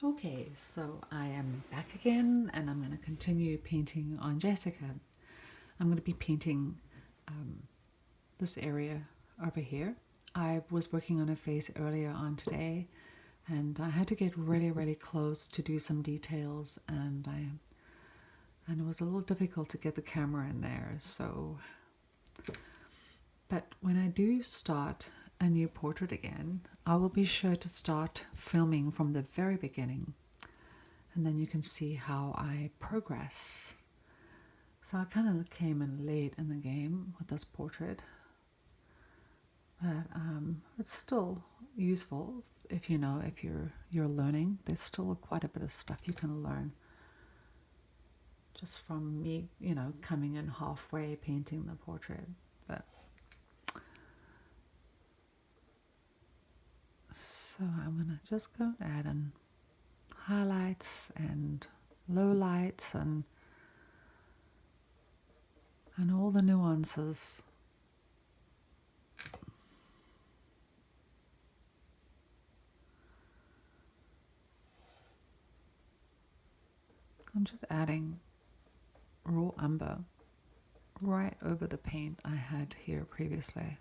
Okay, so I am back again and I'm going to continue painting on Jessica. I'm going to be painting this area over here. I was working on her face earlier on today and I had to get really close to do some details, and it was a little difficult to get the camera in there. So, but when I do start a new portrait again, I will be sure to start filming from the very beginning, and then you can see how I progress. So I kind of came in late in the game with this portrait, but it's still useful if you know, if you're learning. There's still quite a bit of stuff you can learn just from me, you know, coming in halfway painting the portrait. But so I'm gonna just go add in highlights and lowlights and all the nuances. I'm just adding raw umber right over the paint I had here previously.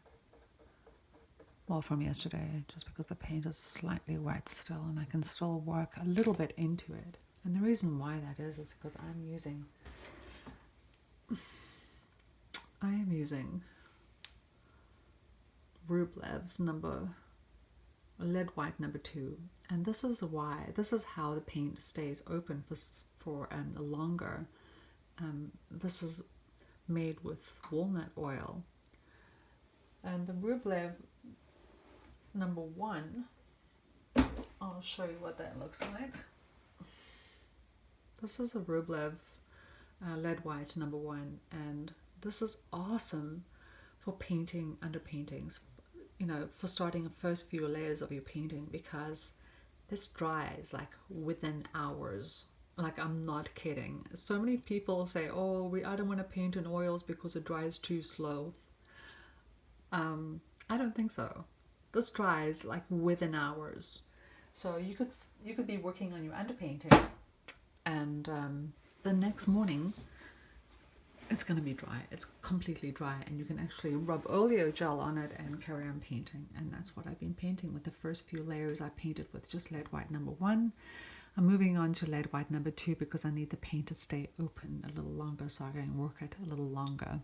Well, from yesterday, just because the paint is slightly wet still and I can still work a little bit into it. And the reason why that is because I am using Rublev's lead white number 2, and this is how the paint stays open for longer. This is made with walnut oil, and the Rublev number 1, I'll show you what that looks like. This is a Rublev lead white number 1, and this is awesome for painting underpaintings, you know, for starting the first few layers of your painting, because this dries like within hours. Like, I'm not kidding. So many people say, oh, I don't want to paint in oils because it dries too slow. I don't think so. This dries like within hours. So you could be working on your underpainting, and the next morning it's going to be dry. It's completely dry, and you can actually rub oleo gel on it and carry on painting. And that's what I've been painting with. The first few layers I painted with just lead white number 1. I'm moving on to lead white number 2 because I need the paint to stay open a little longer, so I can work it a little longer.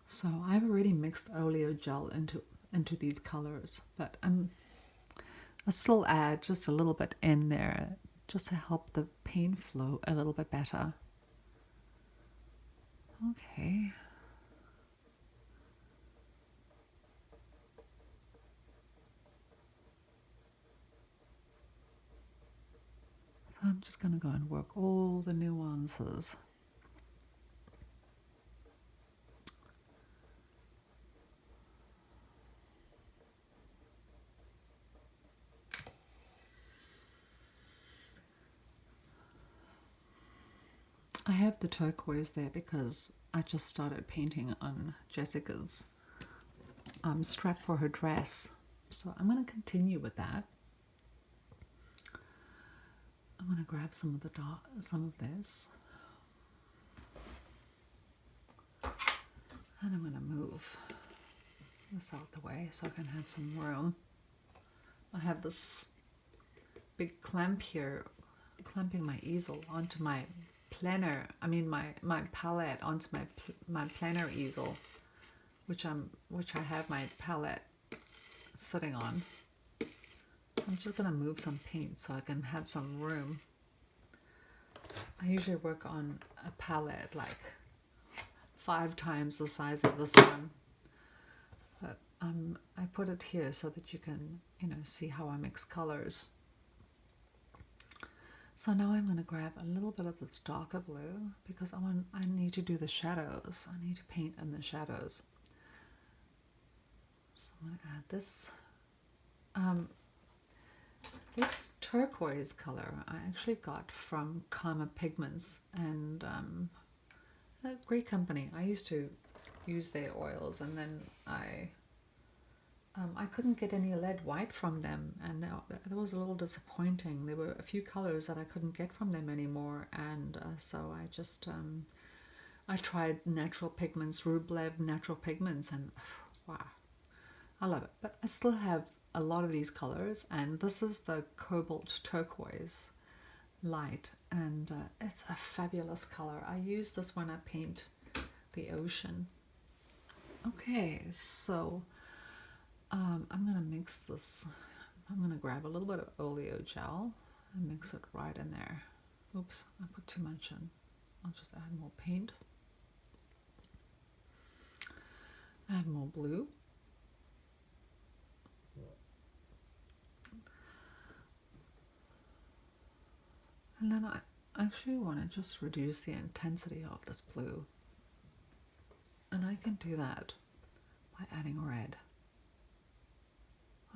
So I've already mixed oleo gel into these colors, but I still add just a little bit in there just to help the paint flow a little bit better. Okay. So I'm just going to go and work all the nuances. I have the turquoise there because I just started painting on Jessica's strap for her dress. So I'm going to continue with that. I'm going to grab some of this, and I'm going to move this out the way so I can have some room. I have this big clamp here, clamping my easel onto my planner. I mean my palette onto my planner easel, which I have my palette sitting on. I'm just gonna move some paint so I can have some room. I usually work on a palette like 5 times the size of this one, but I put it here so that you can, you know, see how I mix colors. So now I'm going to grab a little bit of this darker blue because I need to do the shadows. I need to paint in the shadows. So I'm going to add this. This turquoise color I actually got from Pigments, and a great company. I used to use their oils, and then I I couldn't get any lead white from them, and that was a little disappointing. There were a few colors that I couldn't get from them anymore, and so I just I tried natural pigments, Rublev natural pigments, and wow, I love it. But I still have a lot of these colors, and this is the cobalt turquoise light, and it's a fabulous color. I use this when I paint the ocean. Okay, so I'm gonna mix this. I'm gonna grab a little bit of oleo gel and mix it right in there. Oops, I put too much in. I'll just add more paint. Add more blue. And then I actually want to just reduce the intensity of this blue. And I can do that by adding red.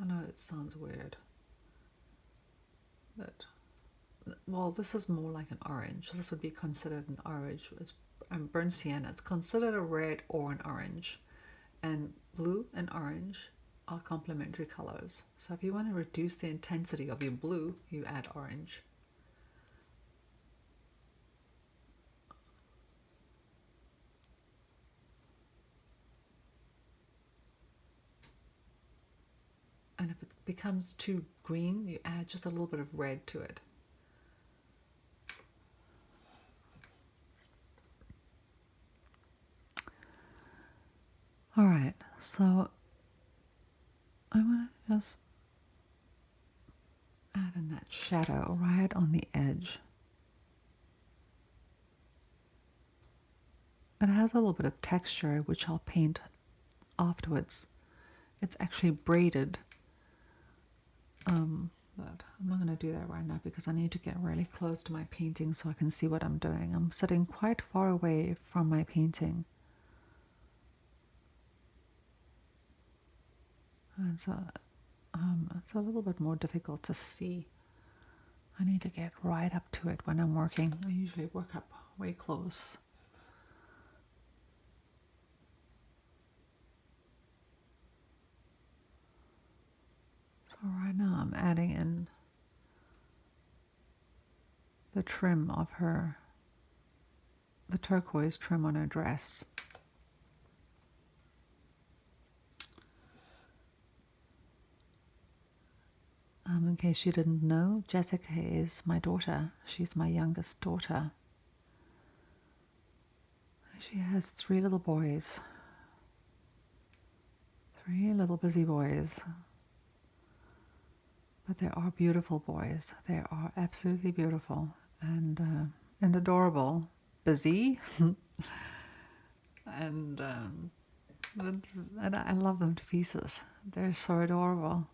I know it sounds weird, but, well, this is more like an orange. This would be considered an orange. It's burnt sienna. It's considered a red or an orange. And blue and orange are complementary colors. So if you want to reduce the intensity of your blue, you add orange. And if it becomes too green, you add just a little bit of red to it. All right, so I'm going to just add in that shadow right on the edge. It has a little bit of texture, which I'll paint afterwards. It's actually braided, but I'm not going to do that right now because I need to get really close to my painting so I can see what I'm doing. I'm sitting quite far away from my painting. And so it's a little bit more difficult to see. I need to get right up to it when I'm working. I usually work up way close. So right now I'm adding in the trim of her, the turquoise trim on her dress. In case you didn't know, Jessica is my daughter. She's my youngest daughter. She has 3 little boys. 3 little busy boys. But they are beautiful boys. They are absolutely beautiful and adorable. Busy. and I love them to pieces. They're so adorable.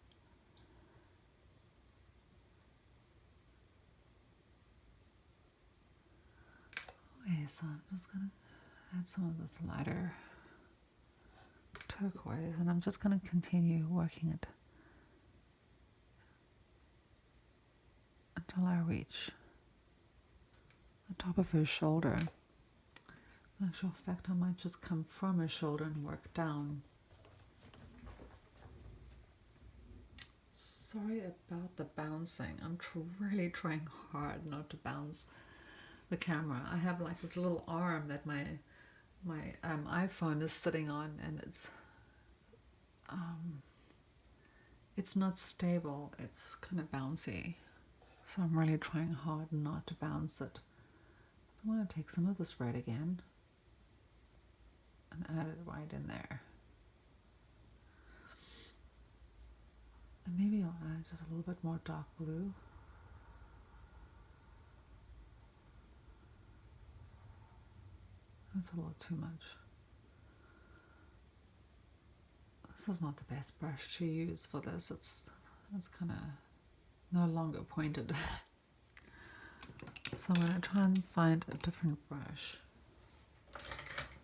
Okay, so I'm just going to add some of this lighter turquoise, and I'm just going to continue working it until I reach the top of her shoulder. In actual fact, I might just come from her shoulder and work down. Sorry about the bouncing. I'm really trying hard not to bounce the camera. I have like this little arm that my iPhone is sitting on, and it's not stable. It's kind of bouncy, so I'm really trying hard not to bounce it. So I'm going to take some of this red again and add it right in there, and maybe I'll add just a little bit more dark blue. That's a little too much. This is not the best brush to use for this. It's kind of no longer pointed. So I'm going to try and find a different brush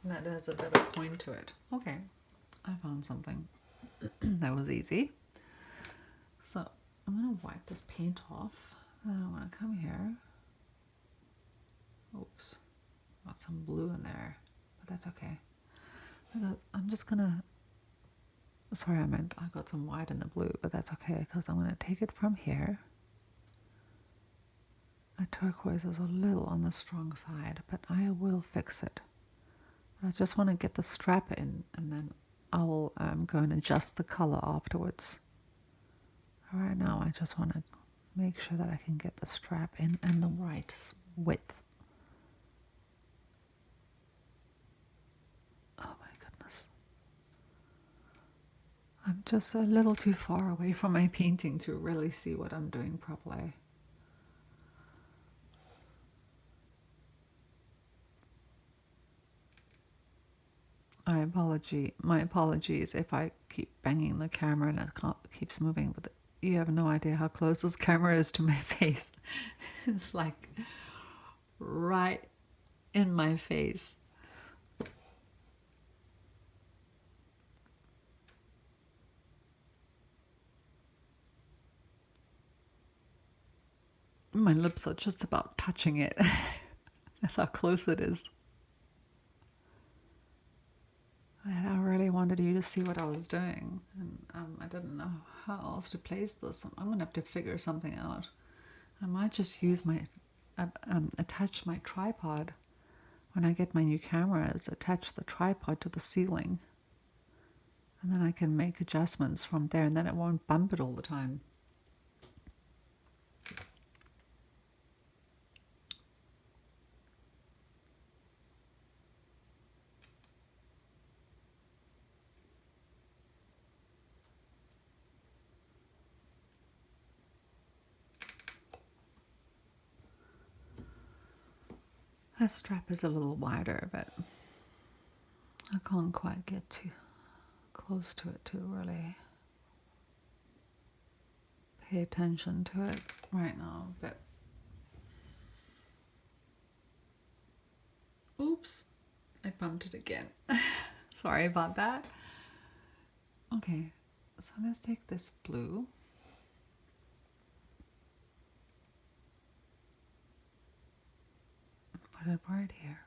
that has a better point to it. Okay, I found something. That was easy. So I'm going to wipe this paint off. And I'm going to come here. Oops. Got some blue in there, but that's okay, because I'm just gonna sorry, I meant I got some white in the blue, but that's okay because I'm going to take it from here. The turquoise is a little on the strong side, but I will fix it. I just want to get the strap in, and then I will go and adjust the color afterwards. Right now I just want to make sure that I can get the strap in and the right width. Oh my goodness. I'm just a little too far away from my painting to really see what I'm doing properly. My apologies if I keep banging the camera and it keeps moving, but you have no idea how close this camera is to my face. It's like right in my face. My lips are just about touching it. That's how close it is. And I really wanted you to see what I was doing, and I didn't know how else to place this. I'm gonna have to figure something out. I might just use my attach my tripod when I get my new cameras. Attach the tripod to the ceiling, and then I can make adjustments from there, and then it won't bump it all the time. This strap is a little wider, but I can't quite get too close to it to really pay attention to it right now. But oops, I bumped it again. Sorry about that. Okay, so let's take this blue. Put it right here.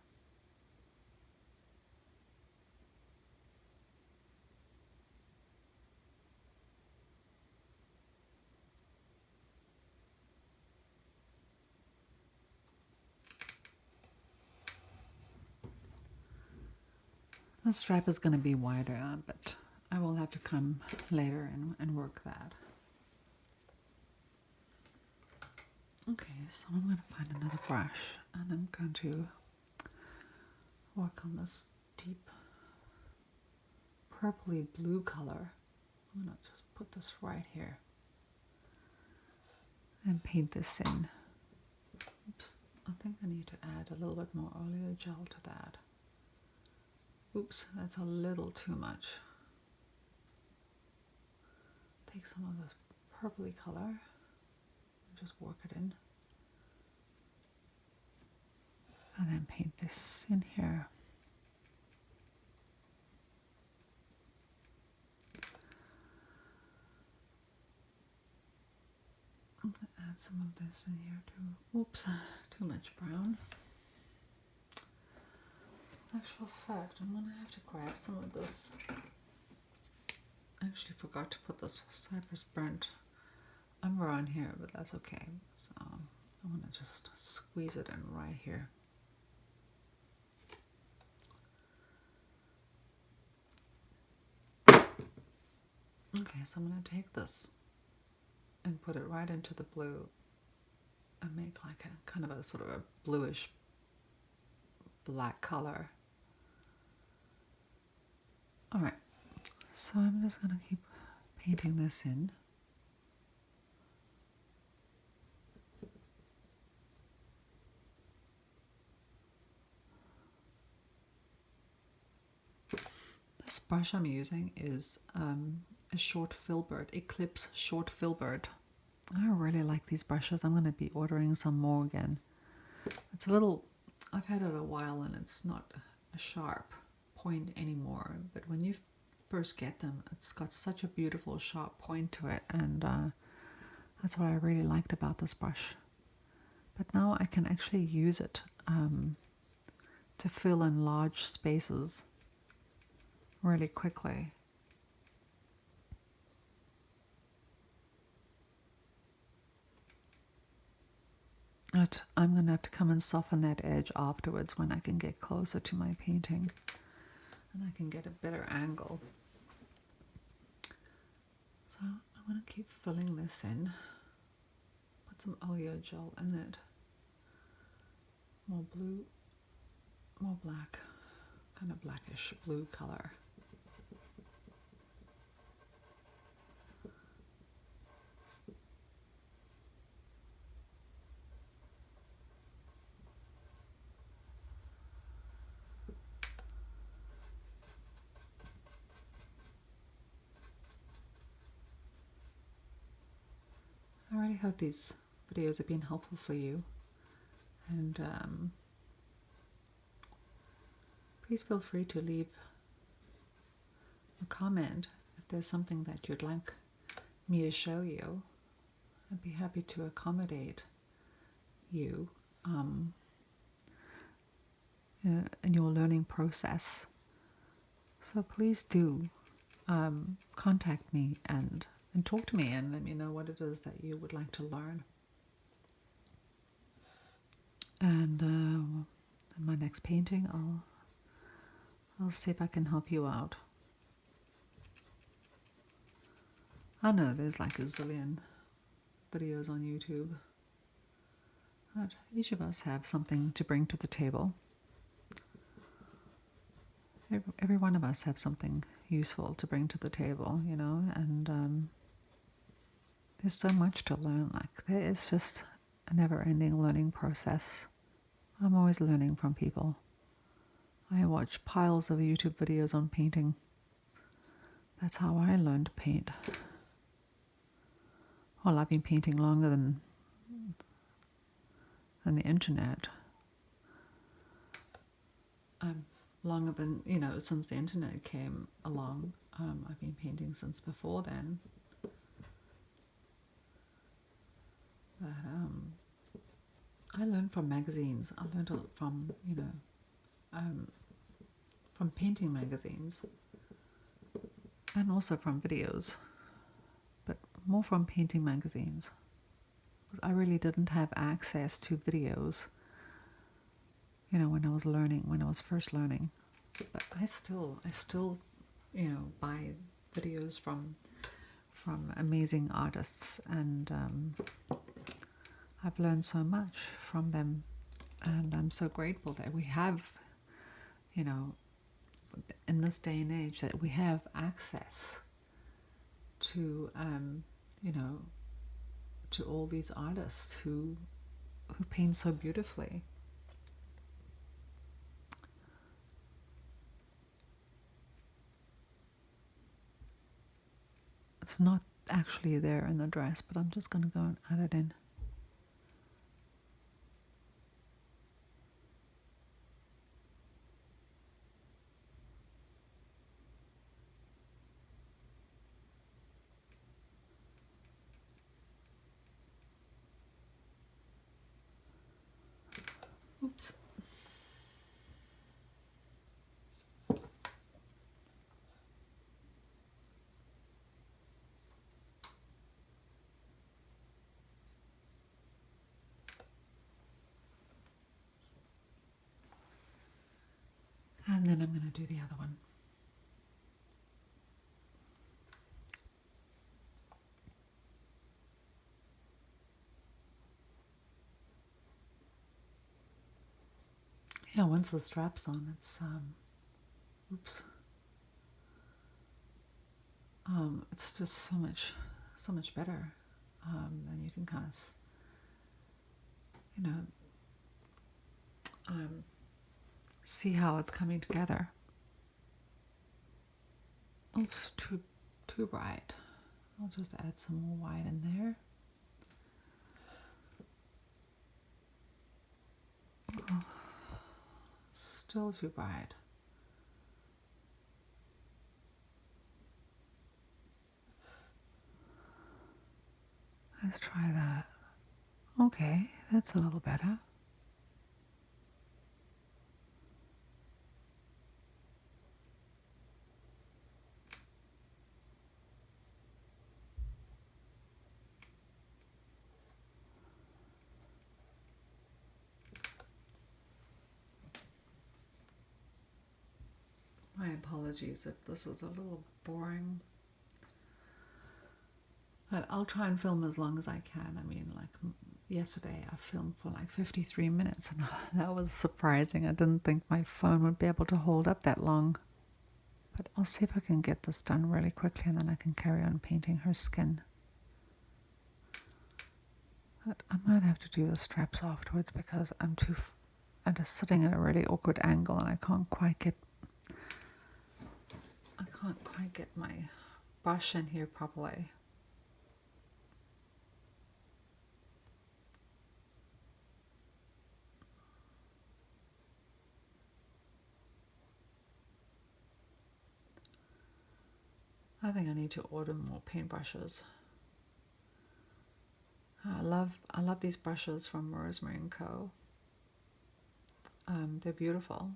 The strap is going to be wider, but I will have to come later and work that. Okay, so I'm going to find another brush, and I'm going to work on this deep purpley blue color. I'm going to just put this right here and paint this in. Oops, I think I need to add a little bit more oleo gel to that. Oops, that's a little too much. Take some of this purpley color and just work it in. And then paint this in here. I'm going to add some of this in here too. Oops, too much brown. Actual fact, I'm going to have to grab some of this. I actually forgot to put this cypress burnt umber on here, but that's okay. So I'm going to just squeeze it in right here. Okay, so I'm going to take this and put it right into the blue and make like a kind of a sort of a bluish black color. All right, so I'm just going to keep painting this in. This brush I'm using is a short filbert, Eclipse short filbert. I really like these brushes. I'm going to be ordering some more again. It's a little, I've had it a while and it's not a sharp point anymore, but when you first get them, it's got such a beautiful sharp point to it, and that's what I really liked about this brush. But now I can actually use it to fill in large spaces really quickly. But I'm going to have to come and soften that edge afterwards when I can get closer to my painting and I can get a better angle. So I'm going to keep filling this in. Put some oleo gel in it. More blue, more black, kind of blackish blue color. I really hope these videos have been helpful for you, and please feel free to leave a comment if there's something that you'd like me to show you. I'd be happy to accommodate you in your learning process. So please do contact me and talk to me and let me know what it is that you would like to learn. And in my next painting, I'll see if I can help you out. I know there's like a zillion videos on YouTube, but each of us have something to bring to the table. Every one of us have something useful to bring to the table, you know, and there's so much to learn. Like, there is just a never-ending learning process. I'm always learning from people. I watch piles of YouTube videos on painting. That's how I learned to paint. Well, I've been painting longer than the internet. Longer than, you know, since the internet came along. I've been painting since before then. But I learned from magazines. I learned from, you know, from painting magazines, and also from videos, but more from painting magazines. I really didn't have access to videos, you know, when I was learning, when I was first learning. But I still, you know, buy videos from amazing artists, and I've learned so much from them, and I'm so grateful that we have, you know, in this day and age, that we have access to, you know, to all these artists who paint so beautifully. It's not actually there in the dress, but I'm just going to go and add it in. Oops. And then I'm going to do the other one. Yeah, once the strap's on, it's it's just so much better. And you can kind of, you know, see how it's coming together. Oops, too bright. I'll just add some more white in there. Oh, still too bright. Let's try that. Okay, that's a little better. apologies if this is a little boring. But I'll try and film as long as I can. I mean, like yesterday I filmed for like 53 minutes and that was surprising. I didn't think my phone would be able to hold up that long. But I'll see if I can get this done really quickly and then I can carry on painting her skin. But I might have to do the straps afterwards because I'm just sitting at a really awkward angle and I can't quite get my brush in here properly. I think I need to order more paintbrushes. I love these brushes from Rosemary Co. They're beautiful.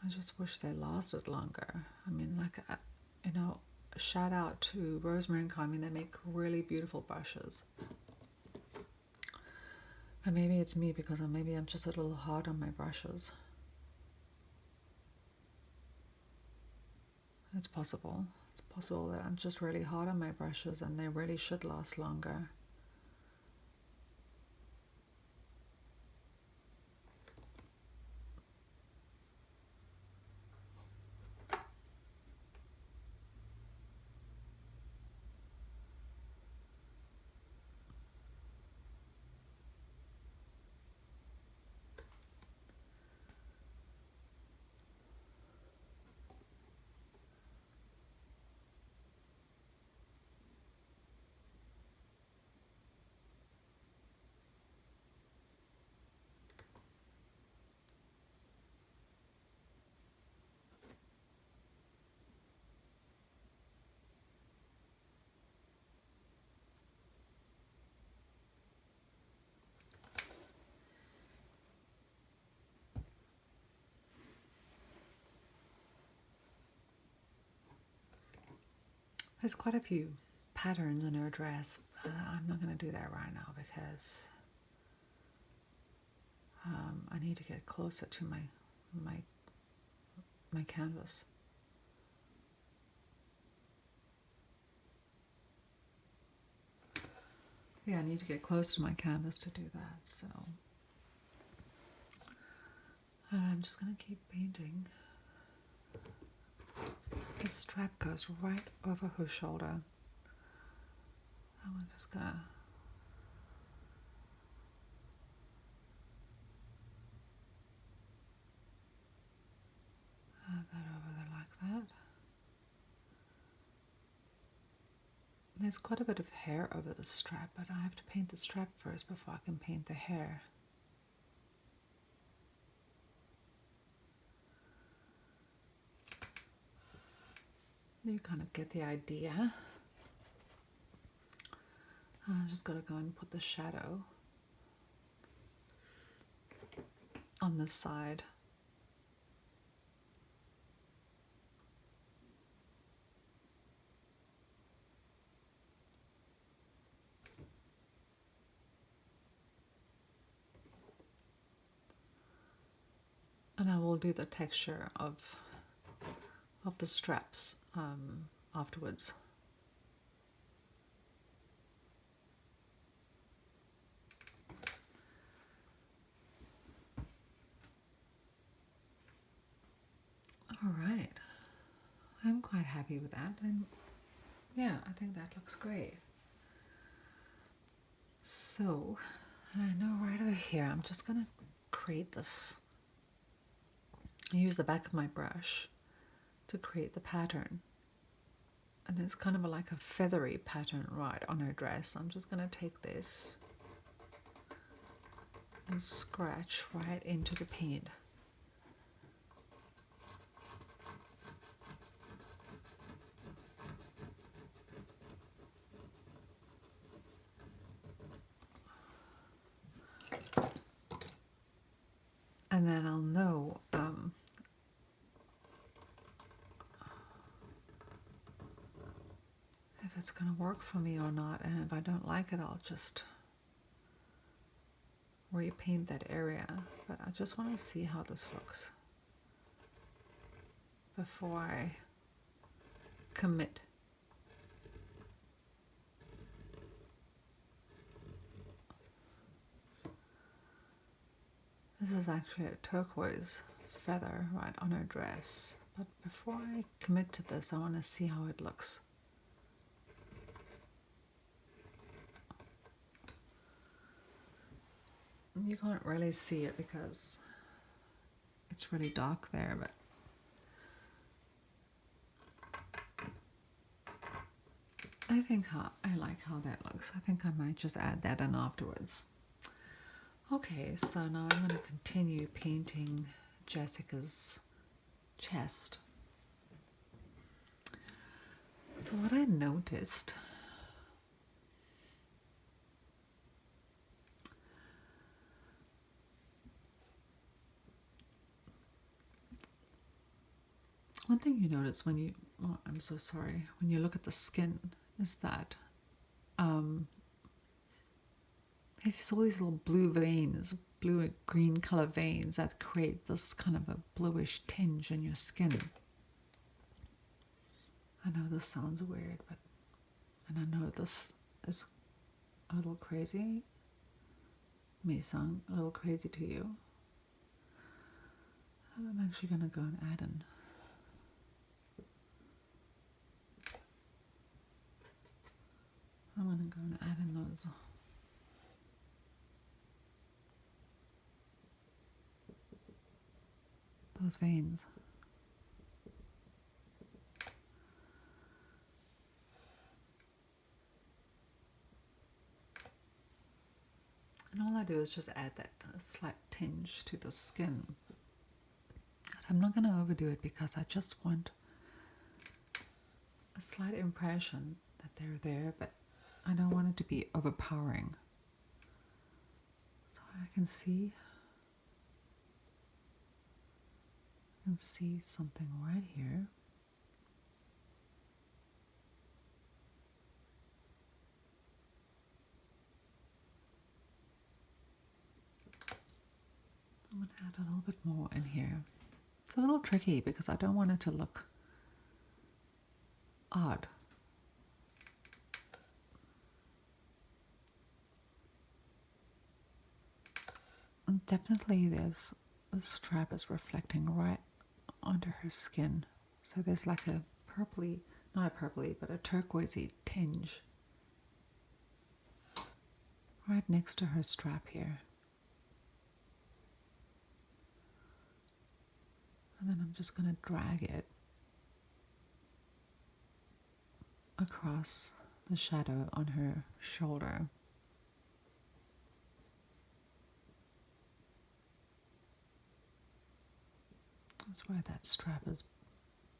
I just wish they lasted longer. I mean, like, you know, shout out to Rosemary Co. I mean, they make really beautiful brushes. And maybe it's me because maybe I'm just a little hard on my brushes. It's possible. It's possible that I'm just really hard on my brushes and they really should last longer. There's quite a few patterns in her dress, but I'm not going to do that right now because I need to get closer to my canvas. Yeah, I need to get close to my canvas to do that, so and I'm just going to keep painting. The strap goes right over her shoulder. I'm just going to add that over there like that. There's quite a bit of hair over the strap, but I have to paint the strap first before I can paint the hair. You kind of get the idea. I'm just going to go and put the shadow on this side. And I will do the texture of the straps afterwards. All right, I'm quite happy with that, and yeah, I think that looks great. So, I know right over here, I'm just gonna create this. Use the back of my brush to create the pattern. And it's kind of like a feathery pattern right on her dress. I'm just going to take this and scratch right into the paint. And then I'll know if it's going to work for me or not, and if I don't like it, I'll just repaint that area. But I just want to see how this looks. before I commit. This is actually a turquoise feather right on her dress. But before I commit to this, I want to see how it looks. You can't really see it because it's really dark there, but I think I like how that looks. I think I might just add that in afterwards. Okay, so now I'm going to continue painting Jessica's chest. So what I noticed, one thing you notice when you, oh, I'm so sorry, when you look at the skin is that there's all these little blue veins, blue and green color veins that create this kind of a bluish tinge in your skin. I know this sounds weird, but, and I know this is a little crazy, may sound a little crazy to you. I'm actually going to go and add in I'm going to go and add in those veins. And all I do is just add that slight tinge to the skin. I'm not going to overdo it because I just want a slight impression that they're there, but I don't want it to be overpowering. So I can see something right here. I'm going to add a little bit more in here. It's a little tricky because I don't want it to look odd. And definitely this strap is reflecting right onto her skin. So there's like a purpley, not a purpley, but a turquoisey tinge right next to her strap here. And then I'm just going to drag it across the shadow on her shoulder. That's where that strap is,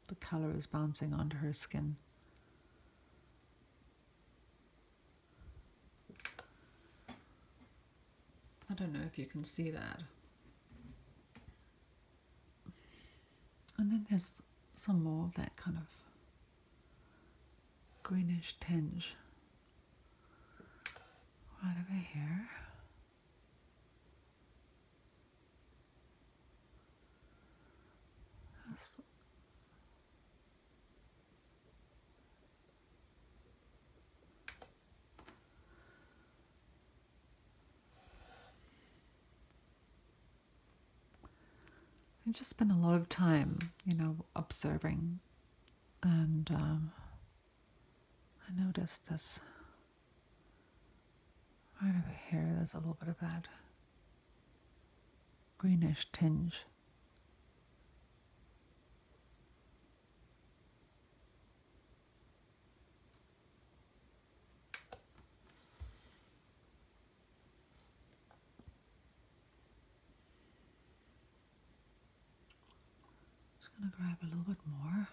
the color is bouncing onto her skin. I don't know if you can see that. And then there's some more of that kind of greenish tinge right over here. I just spent a lot of time, observing, and I noticed this right over here. There's a little bit of that greenish tinge. Just gonna grab a little bit more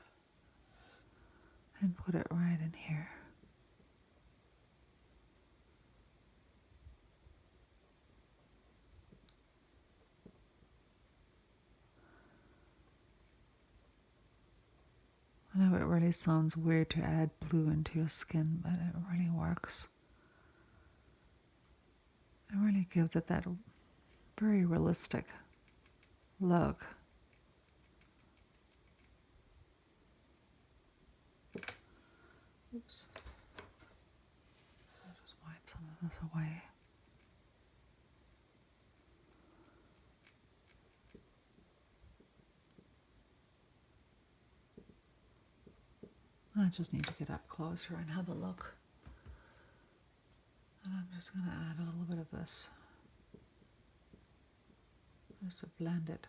and put it right in here. I know it really sounds weird to add blue into your skin, but it really works. It really gives it that very realistic look. Oops. I'll just wipe some of this away. I just need to get up closer and have a look. And I'm just going to add a little bit of this just to blend it.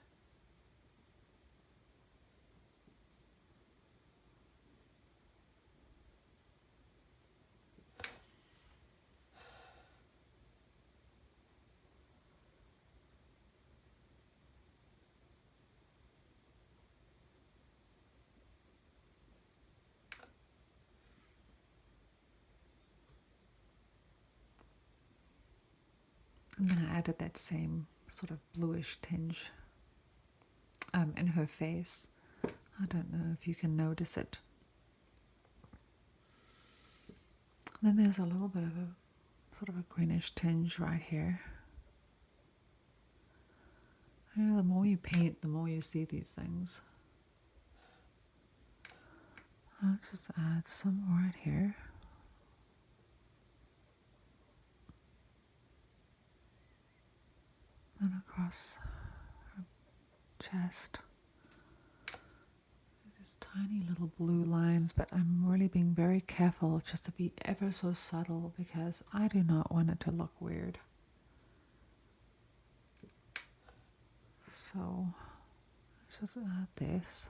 And then I added that same sort of bluish tinge in her face. I don't know if you can notice it. Then there's a little bit of a sort of a greenish tinge right here. Yeah, the more you paint, the more you see these things. I'll just add some right here. And across her chest. These tiny little blue lines, but I'm really being very careful just to be ever so subtle because I do not want it to look weird. So, just add this.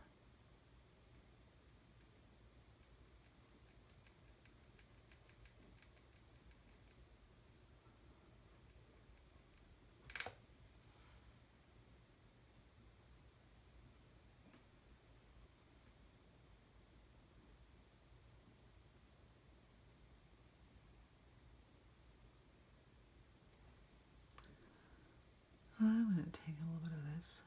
I'm going to take a little bit of this.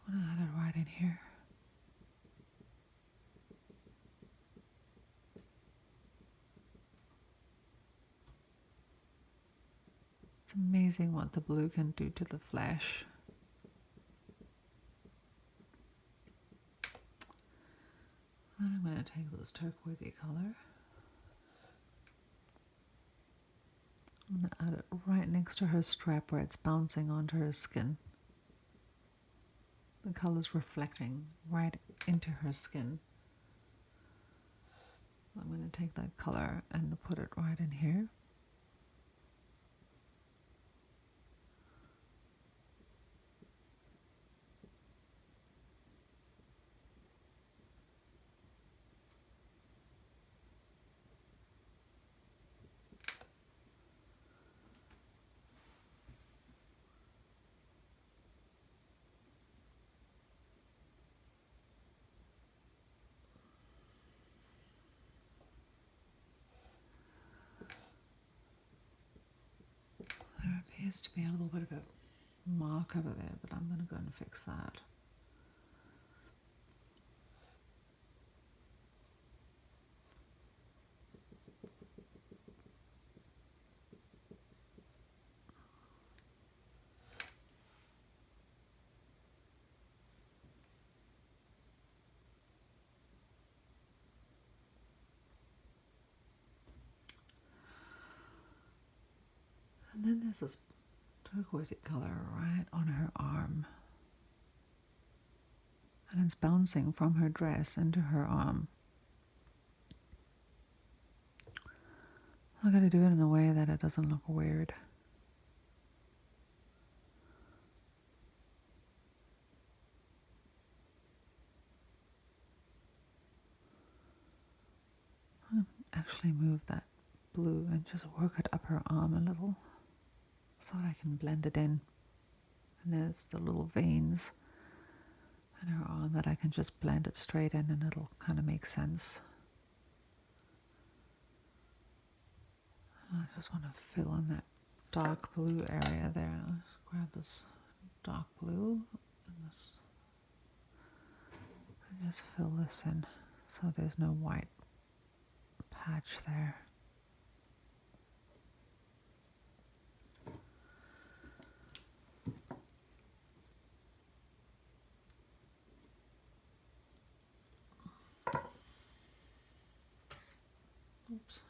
I'm going to add it right in here. It's amazing what the blue can do to the flesh. Then I'm going to take this turquoisey color. I'm going to add it right next to her strap where it's bouncing onto her skin. The color's reflecting right into her skin. I'm going to take that color and put it right in here. There appears to be a little bit of a mark over there, but I'm going to go and fix that. And then there's this turquoisey color right on her arm. And it's bouncing from her dress into her arm. I gotta do it in a way that it doesn't look weird. I'll actually move that blue and just work it up her arm a little so that I can blend it in. And there's the little veins in her arm that I can just blend it straight in and it'll kind of make sense. I just want to fill in that dark blue area there. Let's grab this dark blue and this, and just fill this in so there's no white patch there. Oops.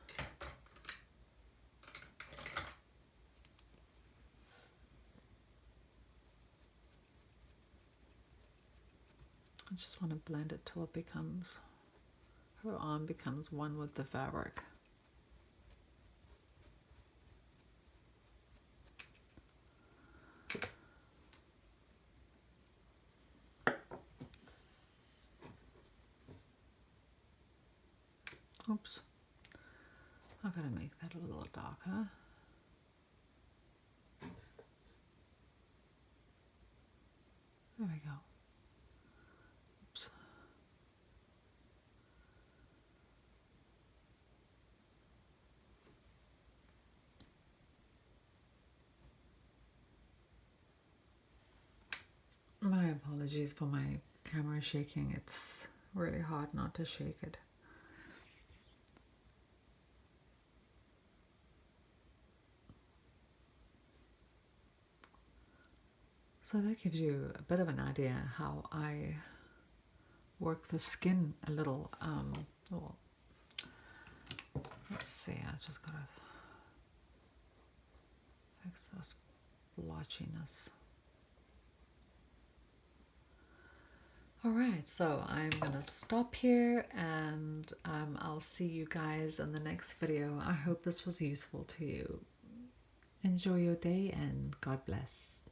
I just want to blend it till it becomes, her arm becomes one with the fabric. Oops. I've got to make that a little darker. There we go. Oops. My apologies for my camera shaking. It's really hard not to shake it. So that gives you a bit of an idea how I work the skin a little. Well, let's see, I just gotta fix this blotchiness. Alright, so I'm gonna stop here, and I'll see you guys in the next video. I hope this was useful to you. Enjoy your day and God bless.